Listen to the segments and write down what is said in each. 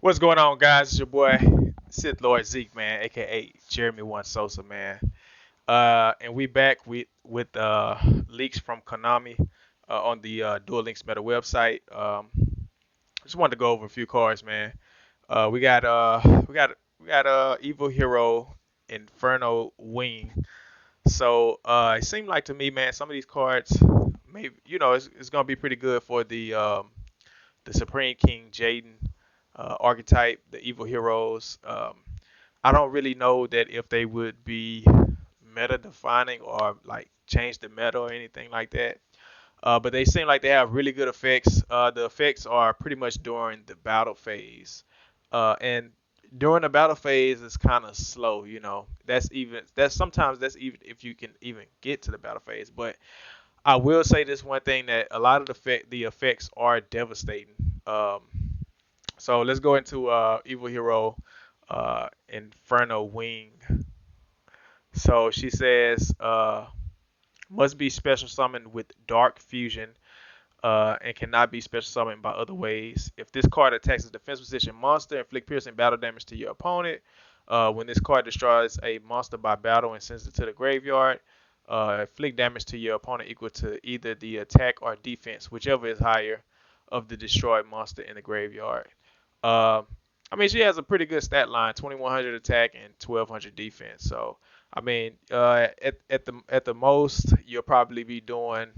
What's going on, guys? It's your boy Sith Lord Zeke, man, aka Jeremy One Sosa, man. And we back with leaks from Konami on the Duel Links Meta website. Just wanted to go over a few cards, man. We got Evil Hero Inferno Wing. So it seemed like to me, man, some of these cards, maybe it's gonna be pretty good for the Supreme King Jaden archetype, the evil heroes. I don't really know that if they would be meta defining or like change the meta or anything like that. But they seem like they have really good effects. The effects are pretty much during the battle phase, and during the battle phase it's kind of slow. That's sometimes that's even if you can even get to the battle phase. But I will say this one thing that a lot of the effects are devastating. Um, so let's go into Evil Hero Inferno Wing. So she says must be special summoned with Dark Fusion and cannot be special summoned by other ways. If this card attacks a defense position monster, inflict piercing battle damage to your opponent. When this card destroys a monster by battle and sends it to the graveyard, inflict damage to your opponent equal to either the attack or defense, whichever is higher, of the destroyed monster in the graveyard. Uh, I mean, she has a pretty good stat line: 2100 attack and 1200 defense. So, I mean, at the most, you'll probably be doing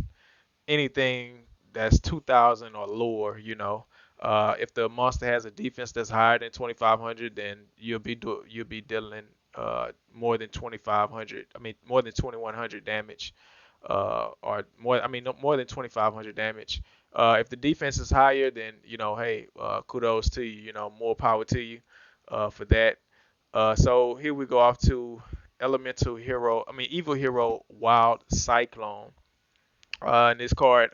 anything that's 2000 or lower. If the monster has a defense that's higher than 2500, then you'll be dealing more than 2500. I mean, more than 2100 damage, or more. I mean, no, more than 2500 damage. If the defense is higher, then hey, kudos to you. More power to you for that. So here we go off to elemental hero. I mean, evil hero, wild cyclone. And this card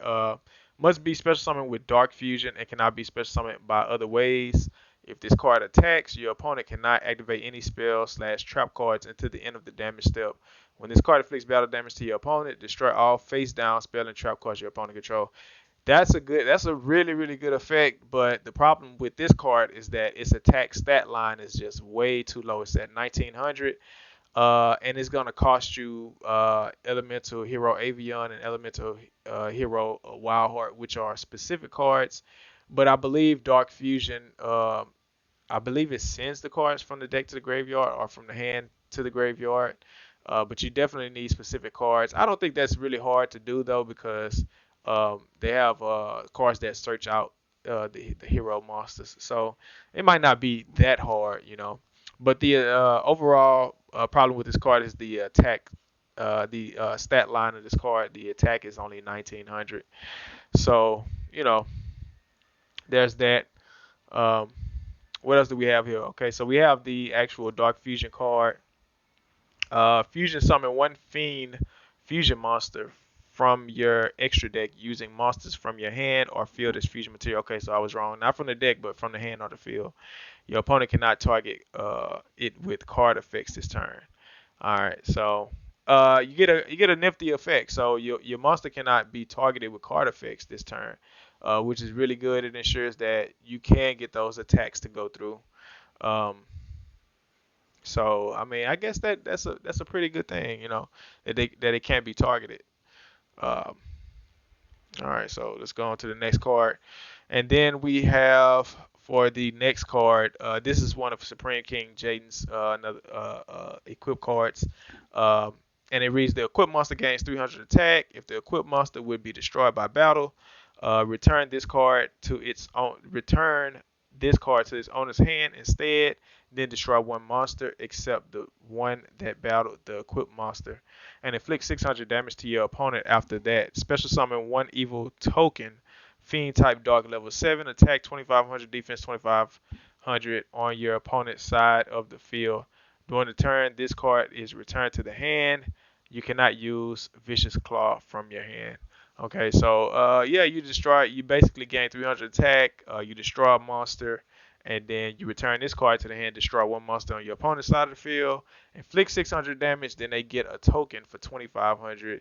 must be special summoned with Dark Fusion and cannot be special summoned by other ways. If this card attacks, your opponent cannot activate any spell/trap cards until the end of the damage step. When this card inflicts battle damage to your opponent, destroy all face down spell and trap cards your opponent control. That's a really, really good effect, but the problem with this card is that its attack stat line is just way too low. It's at 1900, and it's gonna cost you Elemental Hero Avion and Elemental Hero Wildheart, which are specific cards. But I believe Dark Fusion, I believe it sends the cards from the deck to the graveyard or from the hand to the graveyard. But you definitely need specific cards. I don't think that's really hard to do though, because they have cards that search out the hero monsters. So it might not be that hard. But the overall problem with this card is the attack. The stat line of this card, the attack is only 1900. So, there's that. Um, what else do we have here? Okay, so we have the actual Dark Fusion card. Fusion summon one Fiend fusion monster from your extra deck using monsters from your hand or field as fusion material. Okay, so I was wrong. Not from the deck, but from the hand or the field. Your opponent cannot target it with card effects this turn. All right, so you get a nifty effect. So your monster cannot be targeted with card effects this turn, which is really good. It ensures that you can get those attacks to go through. Um, so I mean, I guess that's a pretty good thing, that it can't be targeted. Um, all right, so let's go on to the next card, and then we have for the next card. This is one of Supreme King Jaden's another equip cards, um, and it reads: the equipped monster gains 300 attack. If the equipped monster would be destroyed by battle, return this card to its owner's hand instead. Then destroy one monster except the one that battled the equipped monster, and inflict 600 damage to your opponent after that. Special summon one evil token, Fiend type Dark level 7, attack 2500, defense 2500 on your opponent's side of the field. During the turn, this card is returned to the hand. You cannot use Vicious Claw from your hand. Okay, so yeah, you basically gain 300 attack. You destroy a monster, and then you return this card to the hand, destroy one monster on your opponent's side of the field, inflict 600 damage. Then they get a token for 2500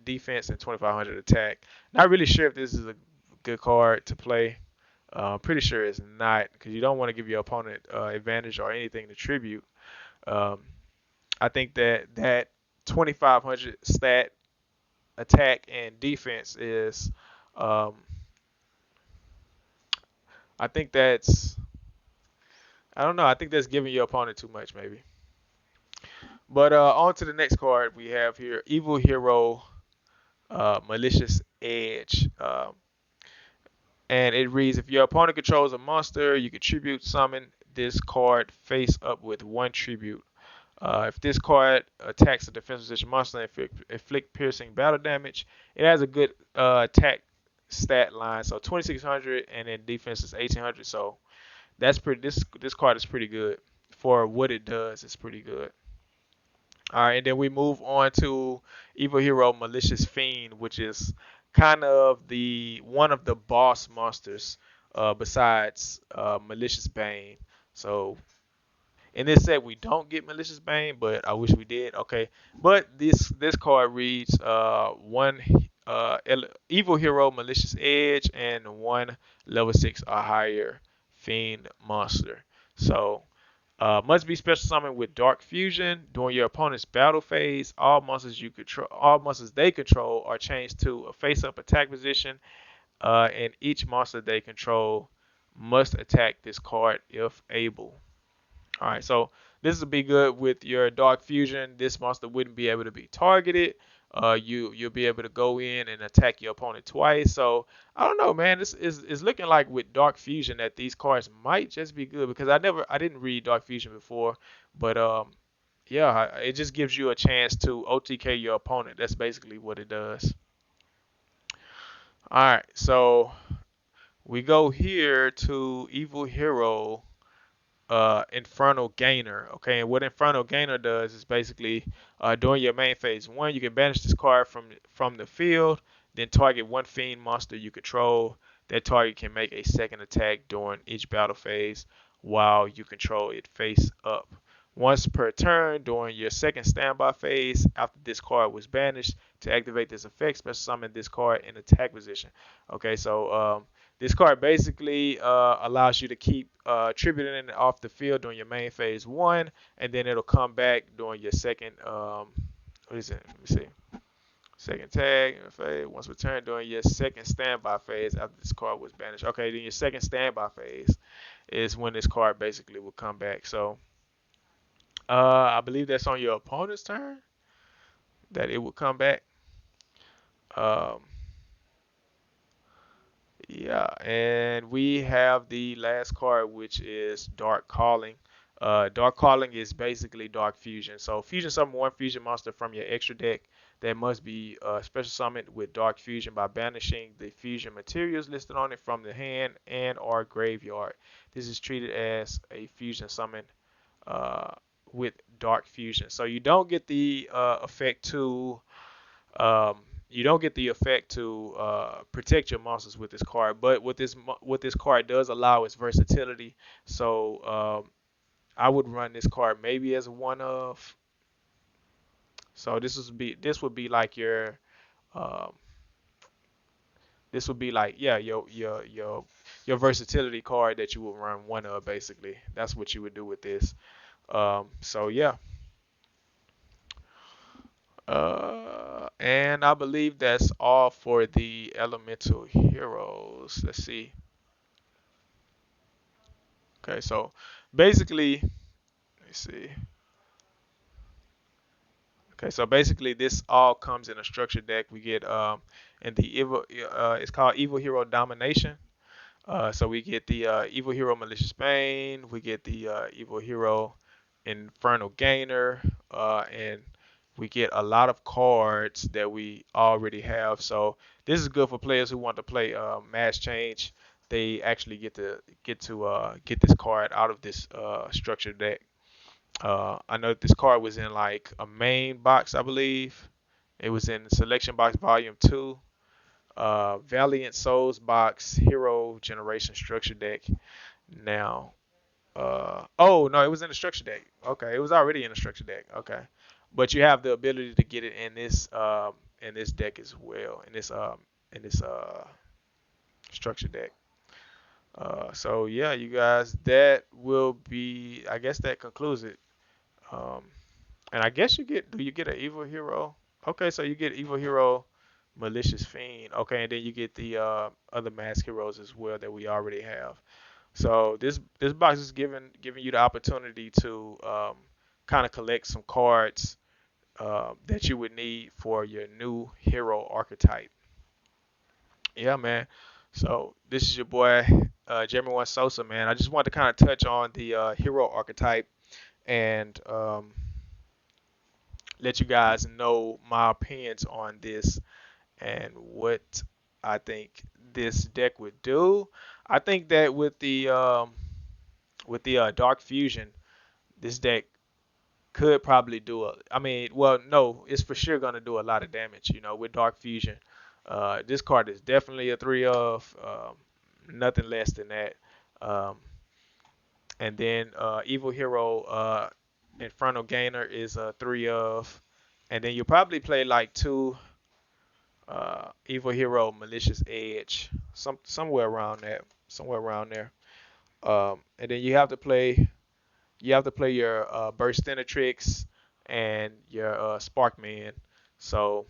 defense and 2500 attack. Not really sure if this is a good card to play. Pretty sure it's not because you don't want to give your opponent advantage or anything to tribute. Um, I think that 2500 stat attack and defense is, um, I think that's, I don't know. I think that's giving your opponent too much maybe. But on to the next card we have here, Evil Hero, Malicious Edge. And it reads, if your opponent controls a monster, you can tribute summon this card face up with one tribute. If this card attacks a defensive position monster and inflict piercing battle damage, it has a good attack stat line. So 2600 and then defense is 1800. So that's pretty. This card is pretty good for what it does. It's pretty good. All right, and then we move on to Evil Hero Malicious Fiend, which is kind of the one of the boss monsters besides Malicious Bane. So in this set we don't get Malicious Bane, but I wish we did. Okay, but this card reads one Evil Hero Malicious Edge and one level 6 or higher Fiend monster. So must be special summoned with Dark Fusion during your opponent's battle phase. All monsters they control are changed to a face-up attack position, and each monster they control must attack this card if able. All right, so this will be good with your Dark Fusion. This monster wouldn't be able to be targeted. You'll be able to go in and attack your opponent twice. So I don't know, man. This is looking like with Dark Fusion that these cards might just be good because I didn't read Dark Fusion before, but yeah, it just gives you a chance to OTK your opponent. That's basically what it does. All right, so we go here to Evil Hero Infernal Gainer. Okay, and what Infernal Gainer does is basically during your main phase one, you can banish this card from the field, then target one fiend monster you control. That target can make a second attack during each battle phase while you control it face up. Once per turn during your second standby phase after this card was banished, to activate this effect, special summon this card in attack position. Okay, so this card basically allows you to keep tributing it off the field during your main phase one, and then it'll come back during your second. What is it? Let me see. Second tag phase once returned during your second standby phase after this card was banished. Okay, then your second standby phase is when this card basically will come back. So I believe that's on your opponent's turn that it will come back. Um, Yeah, and we have the last card, which is Dark Calling. Dark Calling is basically Dark Fusion. So fusion summon one fusion monster from your extra deck that must be special summoned with Dark Fusion by banishing the fusion materials listed on it from the hand and or graveyard. This is treated as a fusion summon uh, with Dark Fusion. So um, you don't get the effect to protect your monsters with this card, but what this card does allow is versatility. So I would run this card maybe as a one of. So this would be like your um, this would be like yeah your versatility card that you would run one of basically. That's what you would do with this. So yeah. And I believe that's all for the elemental heroes. Let's see. Okay, so basically, let me see. Okay, so basically, this all comes in a structured deck. We get in the evil, it's called Evil Hero Domination. So we get the Evil Hero Malicious Bane, we get the Evil Hero Infernal Gainer, and we get a lot of cards that we already have. So this is good for players who want to play Mass Change. They actually get this card out of this structured deck. I know this card was in like a main box, I believe. It was in Selection Box Volume 2. Valiant Souls box Hero Generation Structure Deck. Now, oh no, it was in the structure deck. Okay, it was already in the structure deck. Okay, but you have the ability to get it in this deck as well. In this structure deck. So yeah, you guys, that will be. I guess that concludes it. Um, and I guess you get. Do you get an evil hero? Okay, so you get evil hero, malicious fiend. Okay, and then you get the other mask heroes as well that we already have. So this box is giving you the opportunity to kind of collect some cards that you would need for your new hero archetype. Yeah, man. So this is your boy, Jeremy One Sosa, man. I just wanted to kind of touch on the hero archetype and let you guys know my opinions on this and what I think this deck would do. I think that with the Dark Fusion, this deck could probably do a. I mean, well, no, it's for sure gonna do a lot of damage. You know, with Dark Fusion, this card is definitely a three of, nothing less than that. Um, and then Evil Hero, Inferno Gainer is a three of, and then you probably play like two Evil Hero Malicious Edge, somewhere around that, somewhere around there. And then you have to play your Burst Tricks and your Sparkman. So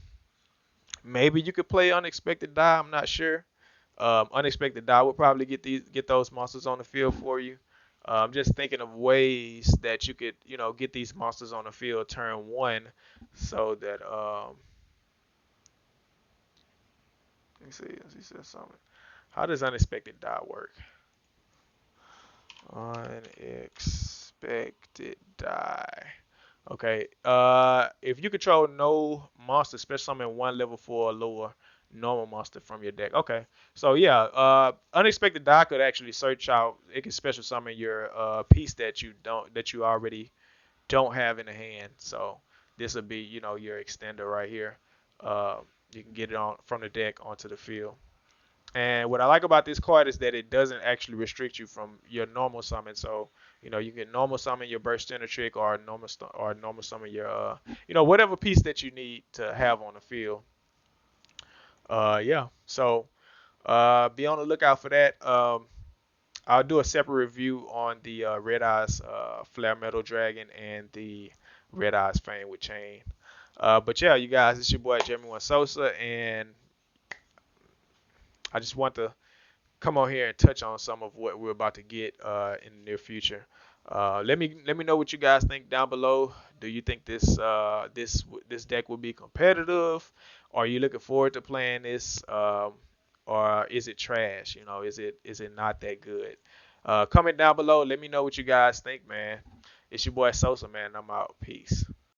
maybe you could play Unexpected Die. I'm not sure. Unexpected Die would probably get those monsters on the field for you. I'm just thinking of ways that you could, you know, get these monsters on the field turn one, so that let me see. He says something. How does Unexpected Die work? Unexpected Die. Okay. If you control no monster, special summon one level 4 or lower normal monster from your deck. Okay. So yeah, unexpected die could actually search out. It can special summon your piece that you already don't have in the hand. So this would be, you know, your extender right here. Uh, you can get it on from the deck onto the field. And what I like about this card is that it doesn't actually restrict you from your normal summon. So, you know, you can normal summon your burst center trick or normal summon your you know, whatever piece that you need to have on the field. Yeah. So, be on the lookout for that. I'll do a separate review on the Red Eyes Flare Metal Dragon and the Red Eyes Fang with Chain. But yeah, you guys, it's your boy Jeremy One Sosa, and I just want to come on here and touch on some of what we're about to get in the near future. Let me know what you guys think down below. Do you think this deck will be competitive? Are you looking forward to playing this, or is it trash? You know, is it not that good? Comment down below. Let me know what you guys think, man. It's your boy Sosa, man. I'm out. Peace.